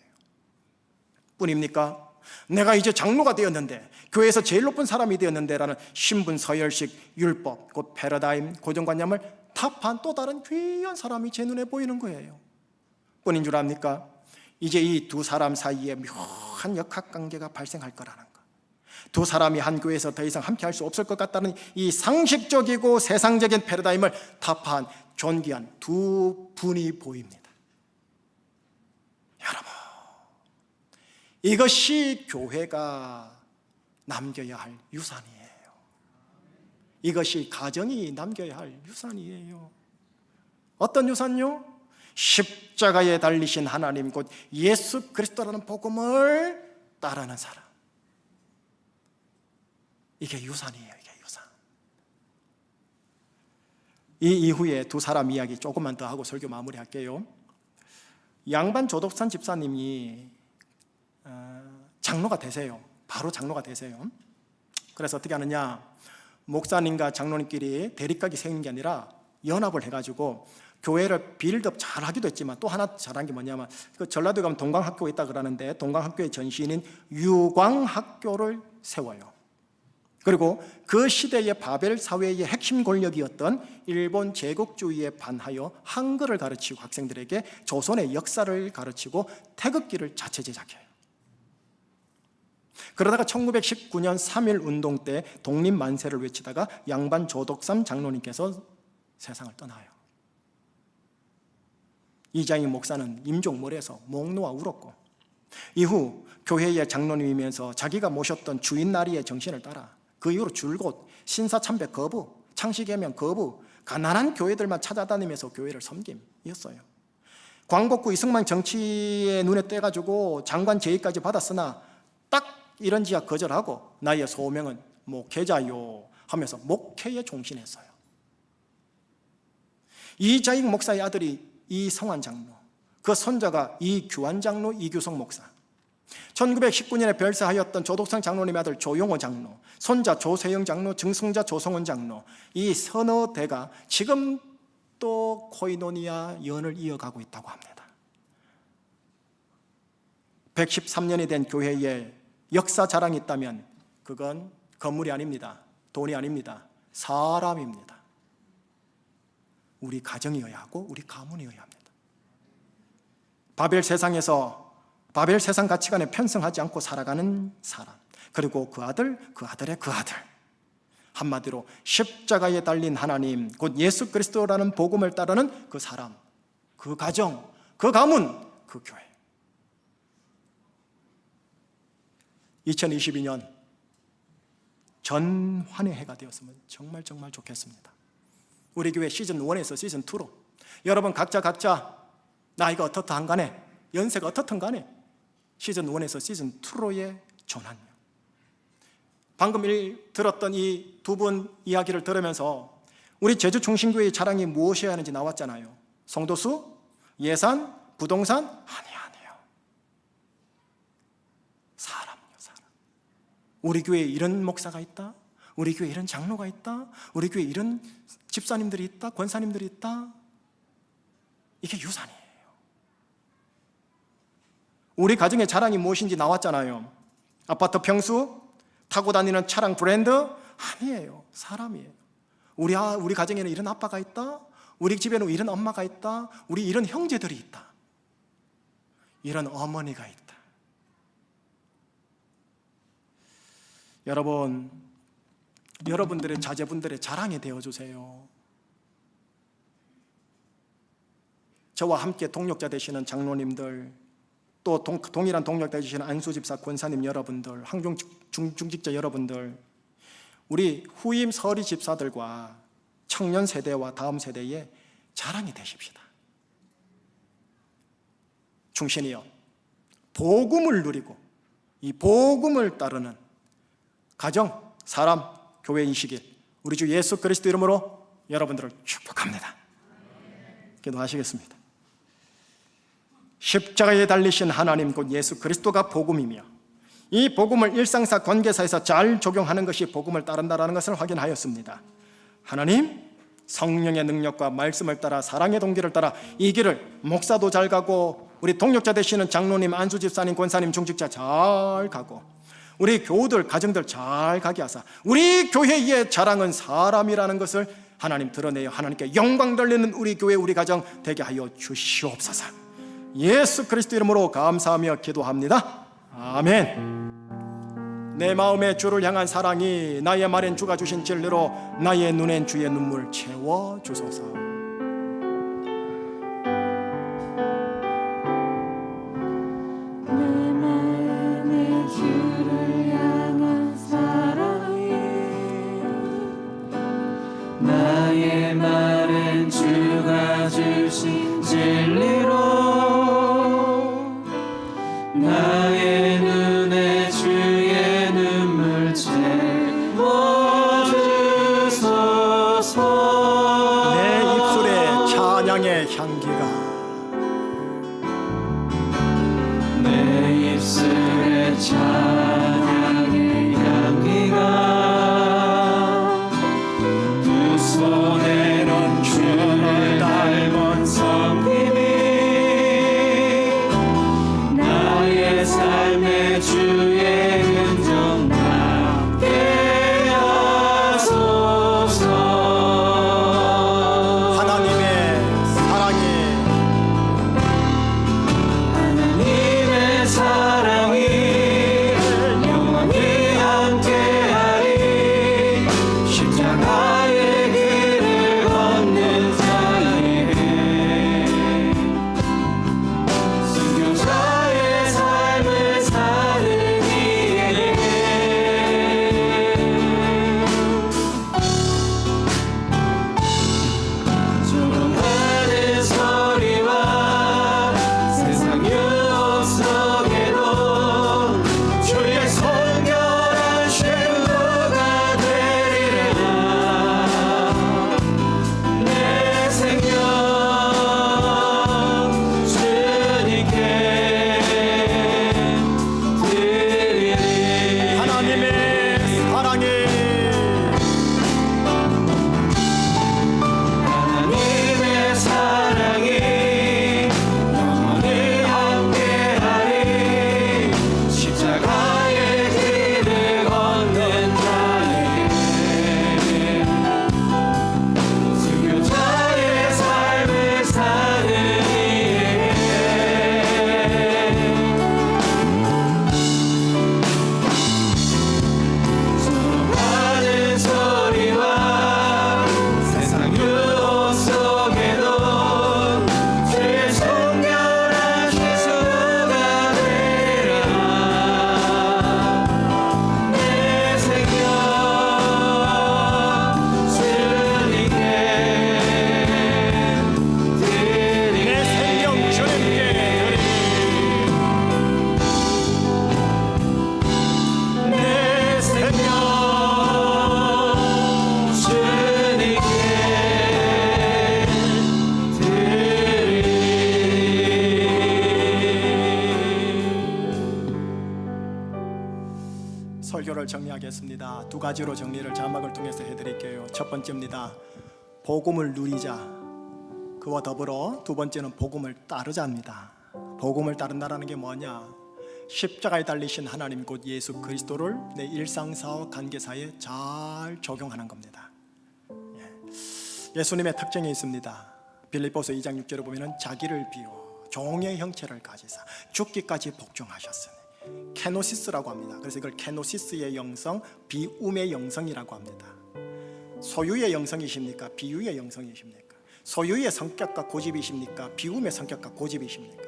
뿐입니까? 내가 이제 장로가 되었는데, 교회에서 제일 높은 사람이 되었는데 라는 신분, 서열식, 율법, 곧 패러다임, 고정관념을 타파한 또 다른 귀한 사람이 제 눈에 보이는 거예요. 뿐인 줄 압니까? 이제 이 두 사람 사이에 묘한 역학관계가 발생할 거라는 거. 두 사람이 한 교회에서 더 이상 함께 할 수 없을 것 같다는 이 상식적이고 세상적인 패러다임을 타파한 존귀한 두 분이 보입니다. 여러분, 이것이 교회가 남겨야 할 유산이에요. 이것이 가정이 남겨야 할 유산이에요. 어떤 유산요? 십자가에 달리신 하나님 곧 예수 그리스도라는 복음을 따르는 사람. 이게 유산이에요. 이게 유산. 이 이후에 두 사람 이야기 조금만 더 하고 설교 마무리할게요. 양반 조덕산 집사님이 장로가 되세요. 바로 장로가 되세요. 그래서 어떻게 하느냐, 목사님과 장로님끼리 대립각이 세우는 게 아니라 연합을 해가지고 교회를 빌드업 잘하기도 했지만 또 하나 잘한 게 뭐냐면, 그 전라도에 가면 동광학교가 있다 그러는데 동광학교의 전신인 유광학교를 세워요. 그리고 그 시대의 바벨 사회의 핵심 권력이었던 일본 제국주의에 반하여 한글을 가르치고 학생들에게 조선의 역사를 가르치고 태극기를 자체 제작해요. 그러다가 1919년 3.1 운동 때 독립만세를 외치다가 양반 조덕삼 장로님께서 세상을 떠나요. 이장희 목사는 임종몰에서 목 놓아 울었고, 이후 교회의 장로님이면서 자기가 모셨던 주인나리의 정신을 따라 그 이후로 줄곧 신사참배 거부, 창시개명 거부, 가난한 교회들만 찾아다니면서 교회를 섬김이었어요. 광복구 이승만 정치에 눈에 떼가지고 장관 제의까지 받았으나 딱 이런 지하 거절하고 나의 소명은 목회자요 하면서 목회에 종신했어요. 이자익 목사의 아들이 이성환 장로, 그 손자가 이규환 장로, 이규성 목사, 1919년에 별세하였던 조덕상 장로님의 아들 조용호 장로, 손자 조세영 장로, 증승자 조성원 장로, 이 서너 대가 지금 또 코이노니아 연을 이어가고 있다고 합니다. 113년이 된 교회에 역사 자랑이 있다면 그건 건물이 아닙니다. 돈이 아닙니다. 사람입니다. 우리 가정이어야 하고 우리 가문이어야 합니다. 바벨 세상 가치관에 편성하지 않고 살아가는 사람, 그리고 그 아들, 그 아들의 그 아들, 한마디로 십자가에 달린 하나님 곧 예수 그리스도라는 복음을 따르는 그 사람, 그 가정, 그 가문, 그 교회. 2022년 전환의 해가 되었으면 정말 좋겠습니다. 우리 교회 시즌 1에서 시즌 2로 여러분 각자 나이가 어떻든 간에, 연세가 어떻든 간에 시즌 1에서 시즌 2로의 전환이요. 방금 들었던 이 두 분 이야기를 들으면서 우리 제주 중심교회의 자랑이 무엇이어야 하는지 나왔잖아요. 성도수, 예산, 부동산? 아니에요. 사람이요, 사람. 우리 교회에 이런 목사가 있다, 우리 교회에 이런 장로가 있다, 우리 교회에 이런 집사님들이 있다, 권사님들이 있다. 이게 유산이에요. 우리 가정의 자랑이 무엇인지 나왔잖아요. 아파트 평수, 타고 다니는 차량 브랜드? 아니에요. 사람이에요. 우리 가정에는 이런 아빠가 있다, 우리 집에는 이런 엄마가 있다, 우리 이런 형제들이 있다, 이런 어머니가 있다. 여러분들의 자제분들의 자랑이 되어주세요. 저와 함께 동력자 되시는 장로님들, 또 동일한 동력자 되시는 안수집사 권사님 여러분들, 항중 중직자 여러분들, 우리 후임 서리 집사들과 청년 세대와 다음 세대의 자랑이 되십시다. 충신이여, 복음을 누리고 이 복음을 따르는 가정, 사람, 교회이시길 우리 주 예수 그리스도 이름으로 여러분들을 축복합니다. 기도하시겠습니다. 십자가에 달리신 하나님 곧 예수 그리스도가 복음이며 이 복음을 일상사 관계사에서 잘 적용하는 것이 복음을 따른다는 것을 확인하였습니다. 하나님, 성령의 능력과 말씀을 따라 사랑의 동기를 따라 이 길을 목사도 잘 가고 우리 동력자 되시는 장로님, 안수 집사님, 권사님, 중직자 잘 가고 우리 교우들, 가정들 잘 가게 하사 우리 교회의 자랑은 사람이라는 것을 하나님 드러내어 하나님께 영광 돌리는 우리 교회, 우리 가정 되게 하여 주시옵소서. 예수 그리스도 이름으로 감사하며 기도합니다. 아멘. 내 마음에 주를 향한 사랑이 나의 말엔 주가 주신 진리로 나의 눈엔 주의 눈물 채워 주소서. 내 마음에 주를 향한 사랑이 나의 말엔 주가 주신 진리로 나의 눈에 주의 눈물 채워주소서. 내 입술에 찬양의 향기가 내 입술에 찬양의 향기가 두 손에는 주를 닮은 섬김이 나의 삶의 주의 흔적 남게 하소서. 하나님의 사랑이 하나님의 사랑이 영원히 함께하리. 십자가의 길을 걷는 자에게 순교자의 삶을 사는 이에게 조롱하는 소리와 세상 유혹 속에도 주의 성결한 쉐루가 되리라. 내 생명 주님께 드리리. 하나님의 사랑이 하나님의 사랑이 영원히 함께하리. 십자가의 길을 걷는 자에게 순교자의 삶을 사는 이에게 조롱하는 소리와 세상 유혹 속에도 주의 성결한 시수가 되리라. 내 생명 주님께 드리리. 내 생명 주님께 내 생명 주님께 드리리. 설교를 정리하겠습니다. 두 가지로 정리를 자막을 통해서 해드릴게요. 첫 번째입니다. 복음을 누리자. 그와 더불어 두 번째는 복음을 따르자입니다. 복음을 따른다라는 게 뭐냐? 십자가에 달리신 하나님 곧 예수 그리스도를 내 일상사와 관계사에 잘 적용하는 겁니다. 예수님의 특징이 있습니다. 빌립보서 2장 6절에 보면은 자기를 비워 종의 형체를 가지사 죽기까지 복종하셨으니 케노시스라고 합니다. 그래서 이걸 케노시스의 영성, 비움의 영성이라고 합니다. 소유의 영성이십니까? 비유의 영성이십니까? 소유의 성격과 고집이십니까? 비움의 성격과 고집이십니까?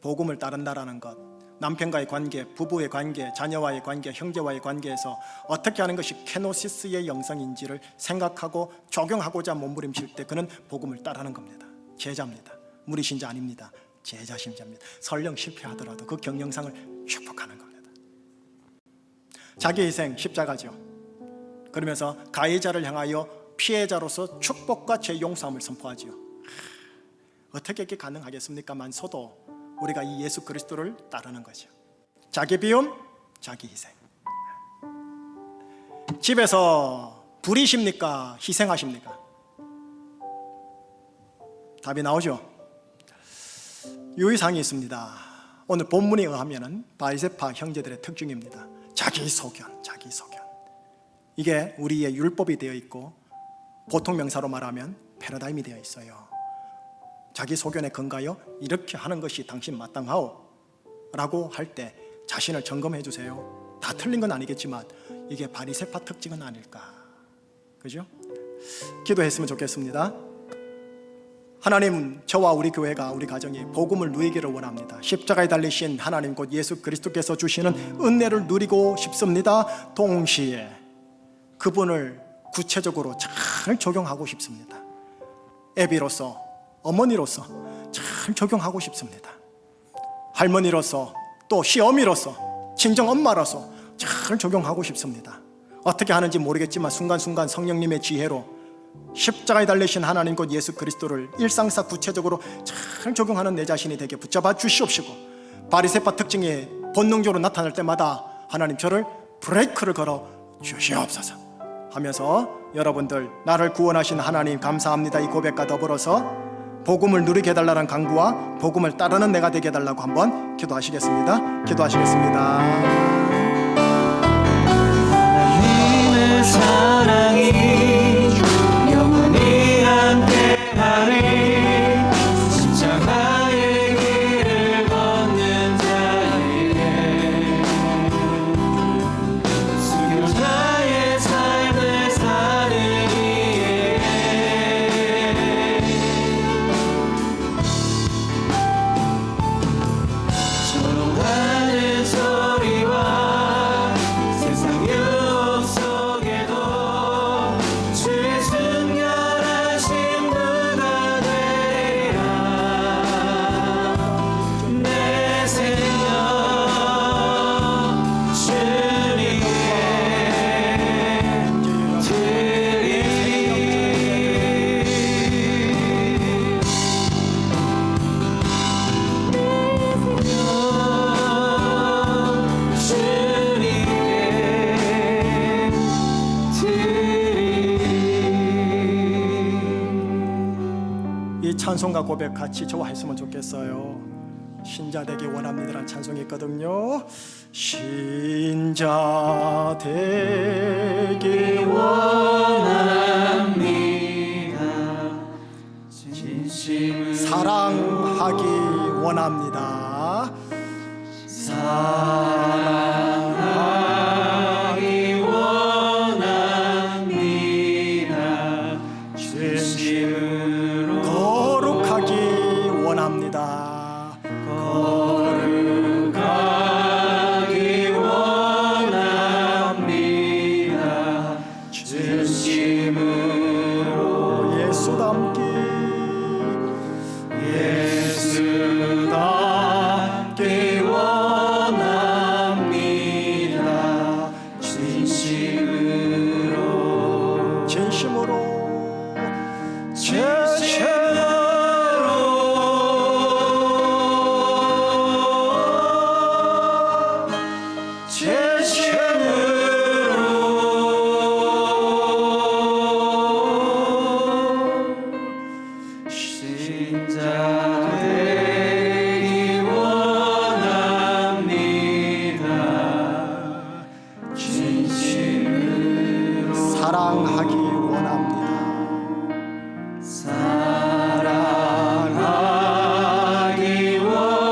복음을 따른다라는 것, 남편과의 관계, 부부의 관계, 자녀와의 관계, 형제와의 관계에서 어떻게 하는 것이 케노시스의 영성인지를 생각하고 적용하고자 몸부림칠 때 그는 복음을 따르는 겁니다. 제자입니다. 무리신자 아닙니다. 제자심자입니다. 설령 실패하더라도 그 경영상을 축복하는 겁니다. 자기 희생 십자가죠. 그러면서 가해자를 향하여 피해자로서 축복과 제 용서함을 선포하지요. 어떻게 이게 가능하겠습니까만서도 우리가 이 예수 그리스도를 따르는 거죠. 자기 비움, 자기 희생. 집에서 부리십니까? 희생하십니까? 답이 나오죠? 유의사항이 있습니다. 오늘 본문에 의하면 바리새파 형제들의 특징입니다. 자기 소견. 이게 우리의 율법이 되어 있고 보통 명사로 말하면 패러다임이 되어 있어요. 자기 소견에 근거하여 이렇게 하는 것이 당신 마땅하오 라고 할 때 자신을 점검해 주세요. 다 틀린 건 아니겠지만 이게 바리새파 특징은 아닐까. 그죠? 기도했으면 좋겠습니다. 하나님, 저와 우리 교회가, 우리 가정이 복음을 누리기를 원합니다. 십자가에 달리신 하나님 곧 예수 그리스도께서 주시는 은혜를 누리고 싶습니다. 동시에 그분을 구체적으로 잘 적용하고 싶습니다. 애비로서, 어머니로서 잘 적용하고 싶습니다. 할머니로서, 또 시어미로서, 친정엄마로서 잘 적용하고 싶습니다. 어떻게 하는지 모르겠지만 순간순간 성령님의 지혜로 십자가에 달리신 하나님 곧 예수 그리스도를 일상사 구체적으로 잘 적용하는 내 자신이 되게 붙잡아 주시옵시고, 바리새파 특징이 본능적으로 나타날 때마다 하나님 저를 브레이크를 걸어 주시옵소서 하면서 여러분들, 나를 구원하신 하나님 감사합니다 이 고백과 더불어서 복음을 누리게 해달라는 강구와 복음을 따르는 내가 되게 해달라고 한번 기도하시겠습니다. 기도하시겠습니다. 하나님의 사랑이 영원히 함께하리. 십자가의 길을 걷는 자에게 순교자의 삶을 사르기에 조롱하는 소리와 세상 유혹 속에도 주의 순결하신 무가 되리라. 내 생명 주님께 이 찬송과 고백 같이 저와 했으면 좋겠어요. 신자 되기 원합니다라는 찬송이 있거든요. 신자 되기 원합니다. 진심으로 사랑하기 원합니다. 사랑하기 원합니다. 진심으로 거룩하기 원합니다. 거룩하기 원합니다. 진심으로 예수 닮기 예수답기 원합니다. 진심으로 진심으로 신자 되기 원합니다. 진심으로 사랑하기 원합니다. 사랑하기 원합니다.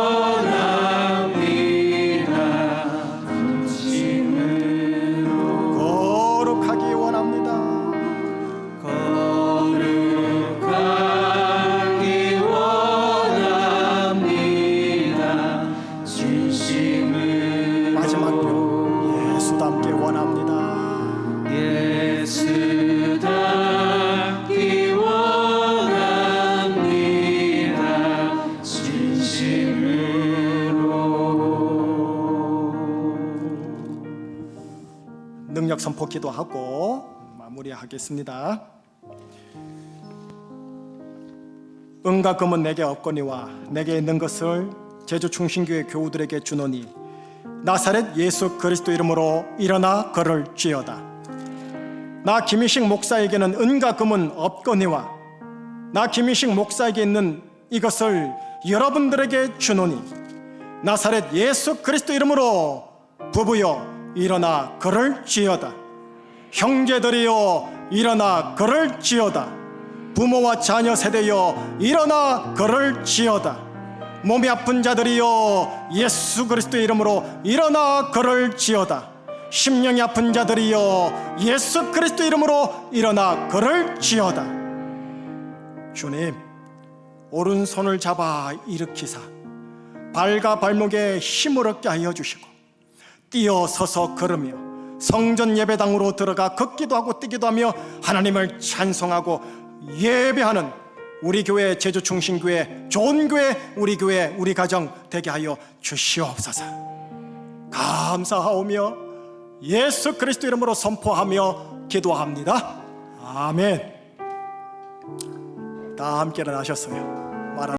진심으로 거룩하기 원합니다. 거룩하기 원합니다. 진심으로 마지막으로 예수 닮기 원합니다. 예수답기 원합니다. 진심으로 능력 선포 기도하고 마무리하겠습니다. 은과 금은 내게 없거니와 내게 있는 것을 제주 충신교회 교우들에게 주노니 나사렛 예수 그리스도 이름으로 일어나 걸을지어다. 나 김희식 목사에게는 은과 금은 없거니와 나 김희식 목사에게 있는 이것을 여러분들에게 주노니 나사렛 예수 그리스도 이름으로 부부여 일어나 걸을지어다. 형제들이여 일어나 걸을지어다. 부모와 자녀 세대여 일어나 걸을지어다. 몸이 아픈 자들이여 예수 그리스도 이름으로 일어나 걸을지어다. 심령이 아픈 자들이여 예수 그리스도 이름으로 일어나 걸을지어다. 주님, 오른손을 잡아 일으키사 발과 발목에 힘을 얻게 하여 주시고 뛰어서서 걸으며 성전 예배당으로 들어가 걷기도 하고 뛰기도 하며 하나님을 찬송하고 예배하는 우리 교회 제주충신교회 좋은 교회 우리 교회 우리 가정 되게 하여 주시옵소서. 감사하오며 예수 그리스도 이름으로 선포하며 기도합니다. 아멘. 다 함께 일어나셨어요.